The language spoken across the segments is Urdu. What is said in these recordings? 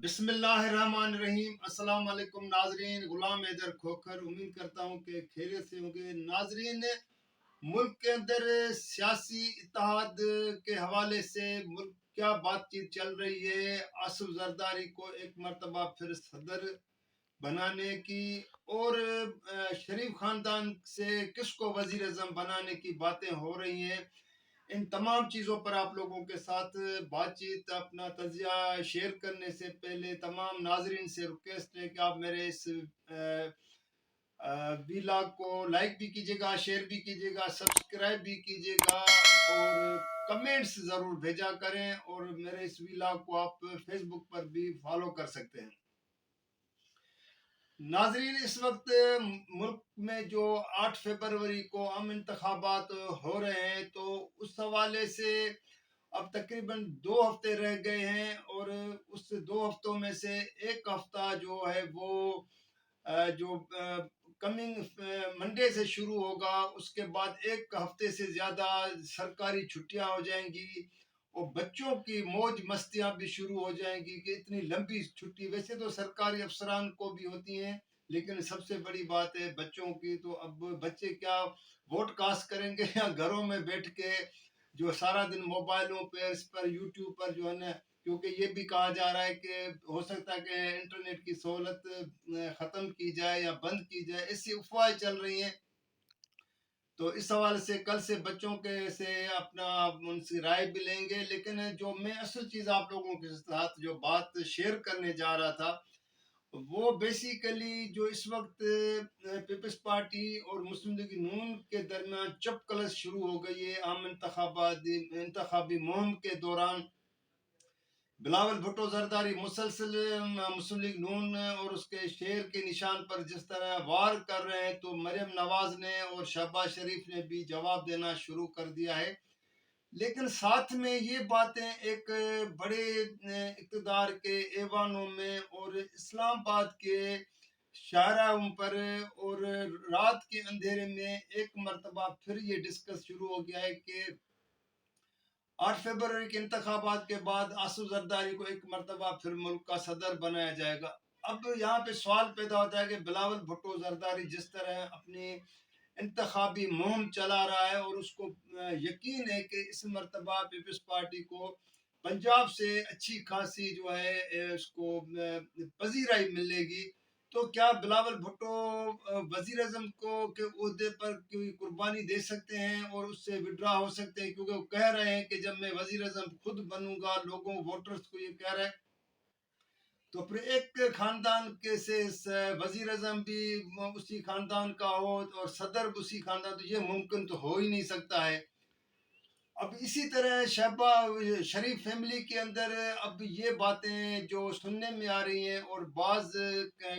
بسم اللہ الرحمن الرحیم۔ السلام علیکم ناظرین، غلام حیدر کھوکھر امید کرتا ہوں کہ خیریت سے ہوں گے۔ ناظرین، ملک کے اندر سیاسی اتحاد کے حوالے سے ملک کیا بات چیت چل رہی ہے؟ آصف زرداری کو ایک مرتبہ پھر صدر بنانے کی اور شریف خاندان سے کس کو وزیر اعظم بنانے کی باتیں ہو رہی ہیں۔ ان تمام چیزوں پر آپ لوگوں کے ساتھ بات چیت، اپنا تجزیہ شیئر کرنے سے پہلے تمام ناظرین سے ریکویسٹ ہے کہ آپ میرے اس ویلاگ کو لائک بھی کیجیے گا، شیئر بھی کیجیے گا، سبسکرائب بھی کیجیے گا اور کمنٹس ضرور بھیجا کریں، اور میرے اس ویلاگ کو آپ فیس بک پر بھی فالو کر سکتے ہیں۔ ناظرین، اس وقت ملک میں جو 8 فروری کو عام انتخابات ہو رہے ہیں، تو اس حوالے سے اب تقریباً 2 ہفتے رہ گئے ہیں، اور اس 2 ہفتوں میں سے ایک ہفتہ جو ہے وہ جو کمنگ منڈے سے شروع ہوگا، اس کے بعد ایک ہفتے سے زیادہ سرکاری چھٹیاں ہو جائیں گی، اور بچوں کی موج مستیاں بھی شروع ہو جائیں گی کہ اتنی لمبی چھٹی ویسے تو سرکاری افسران کو بھی ہوتی ہیں، لیکن سب سے بڑی بات ہے بچوں کی۔ تو اب بچے کیا ووٹ کاسٹ کریں گے یا گھروں میں بیٹھ کے جو سارا دن موبائلوں پہ اس پر یوٹیوب پر جو ہے نا، کیونکہ یہ بھی کہا جا رہا ہے کہ ہو سکتا ہے کہ انٹرنیٹ کی سہولت ختم کی جائے یا بند کی جائے، ایسی افواہیں چل رہی ہیں۔ تو اس حوالے سے کل سے بچوں کے سے اپنا ان سے رائے بھی لیں گے، لیکن جو میں اصل چیز آپ لوگوں کے ساتھ جو بات شیئر کرنے جا رہا تھا، وہ بیسیکلی جو اس وقت پیپلز پارٹی اور مسلم لیگ نون کے درمیان چپ کلش شروع ہو گئی ہے عام انتخابی مہم کے دوران۔ بلاول بھٹو زرداری مسلسل مسلم لیگ نون اور اس کے شیر کے نشان پر جس طرح وار کر رہے ہیں، تو مریم نواز نے اور شہباز شریف نے بھی جواب دینا شروع کر دیا ہے، لیکن ساتھ میں یہ باتیں ایک بڑے اقتدار کے ایوانوں میں اور اسلام آباد کے شاہراہوں پر اور رات کے اندھیرے میں ایک مرتبہ پھر یہ ڈسکس شروع ہو گیا ہے کہ 8 فروری کے انتخابات کے بعد آصف زرداری کو ایک مرتبہ پھر ملک کا صدر بنایا جائے گا۔ اب یہاں پہ سوال پیدا ہوتا ہے کہ بلاول بھٹو زرداری جس طرح اپنی انتخابی مہم چلا رہا ہے اور اس کو یقین ہے کہ اس مرتبہ پیپلز پارٹی کو پنجاب سے اچھی خاصی جو ہے اس کو پذیرائی ملے گی، تو کیا بلاول بھٹو وزیر اعظم کو کے عہدے پر کوئی قربانی دے سکتے ہیں اور اس سے وڈرا ہو سکتے ہیں؟ کیونکہ وہ کہہ رہے ہیں کہ جب میں وزیر اعظم خود بنوں گا، لوگوں ووٹرز کو یہ کہہ رہے ہیں، تو پھر ایک خاندان کے سے وزیر اعظم بھی اسی خاندان کا ہو اور صدر بھی اسی خاندان، تو یہ ممکن تو ہو ہی نہیں سکتا ہے۔ اب اسی طرح شہباز شریف فیملی کے اندر اب یہ باتیں جو سننے میں آ رہی ہیں، اور بعض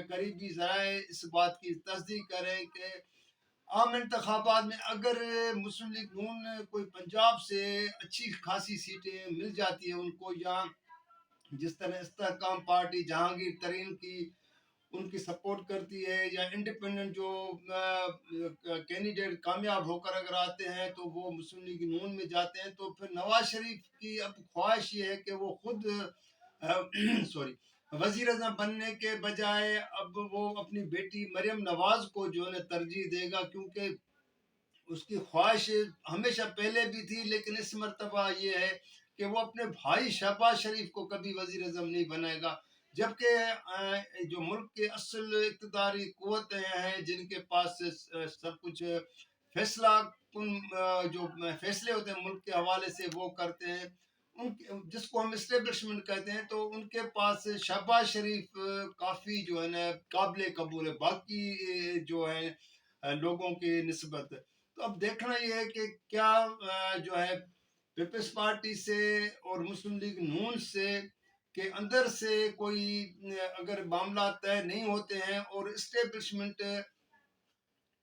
قریبی ذرائع اس بات کی تصدیق کریں کہ عام انتخابات میں اگر مسلم لیگ نون کوئی پنجاب سے اچھی خاصی سیٹیں مل جاتی ہیں ان کو، یا جس طرح استحکام پارٹی جہانگیر ترین کی ان کی سپورٹ کرتی ہے، یا انڈیپینڈنٹ جو کینڈیڈیٹ کامیاب ہو کر اگر آتے ہیں تو وہ مسلم لیگ نون میں جاتے ہیں، تو پھر نواز شریف کی اب خواہش یہ ہے کہ وہ خود وزیر اعظم بننے کے بجائے اب وہ اپنی بیٹی مریم نواز کو جو ہے ترجیح دے گا، کیونکہ اس کی خواہش ہمیشہ پہلے بھی تھی، لیکن اس مرتبہ یہ ہے کہ وہ اپنے بھائی شہباز شریف کو کبھی وزیر اعظم نہیں بنائے گا، جبکہ جو ملک کے اصل اقتداری قوتیں ہیں جن کے پاس سب کچھ فیصلہ کن جو فیصلے ہوتے ہیں ملک کے حوالے سے وہ کرتے ہیں، جس کو ہم اسٹیبلشمنٹ کہتے ہیں، تو ان کے پاس شہباز شریف کافی جو ہے نا قابل قبول ہے باقی جو ہے لوگوں کی نسبت۔ تو اب دیکھنا یہ ہے کہ کیا جو ہے پیپلز پارٹی سے اور مسلم لیگ نون سے کے اندر سے کوئی اگر معاملات طے نہیں ہوتے ہیں اور اسٹیبلشمنٹ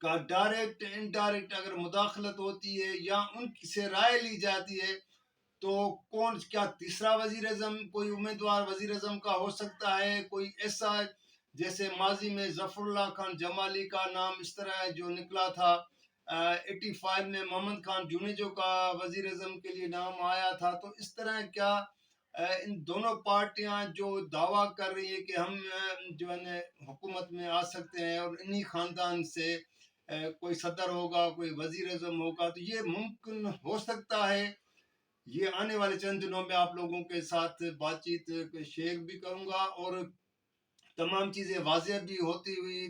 کا ڈائریکٹ انڈائریکٹ اگر مداخلت ہوتی ہے یا ان سے رائے لی جاتی ہے، تو کون کیا تیسرا وزیر اعظم کوئی امیدوار وزیر اعظم کا ہو سکتا ہے، کوئی ایسا جیسے ماضی میں ظفر اللہ خان جمالی کا نام اس طرح جو نکلا تھا، 85 میں محمد خان جونیجو کا وزیر اعظم کے لیے نام آیا تھا، تو اس طرح کیا ان دونوں پارٹیاں جو دعویٰ کر رہی ہیں کہ ہم جو ہے نا حکومت میں آ سکتے ہیں اور انہی خاندان سے کوئی صدر ہوگا، کوئی وزیر اعظم ہوگا، تو یہ ممکن ہو سکتا ہے۔ یہ آنے والے چند دنوں میں آپ لوگوں کے ساتھ بات چیت شیئر بھی کروں گا، اور تمام چیزیں واضح بھی ہوتی ہوئی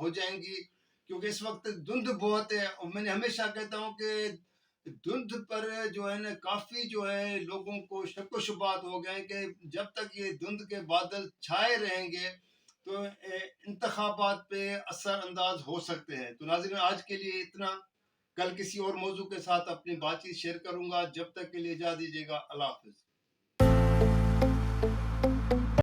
ہو جائیں گی، کیونکہ اس وقت دھند بہت ہے، اور میں نے ہمیشہ کہتا ہوں کہ دھند پر جو ہے نا کافی جو ہے لوگوں کو شک و شبہات ہو گئے ہیں کہ جب تک یہ دھند کے بادل چھائے رہیں گے تو انتخابات پہ اثر انداز ہو سکتے ہیں۔ تو ناظرین، آج کے لیے اتنا، کل کسی اور موضوع کے ساتھ اپنی بات چیت شیئر کروں گا، جب تک کے لیے اجازت دیجیے گا، اللہ حافظ۔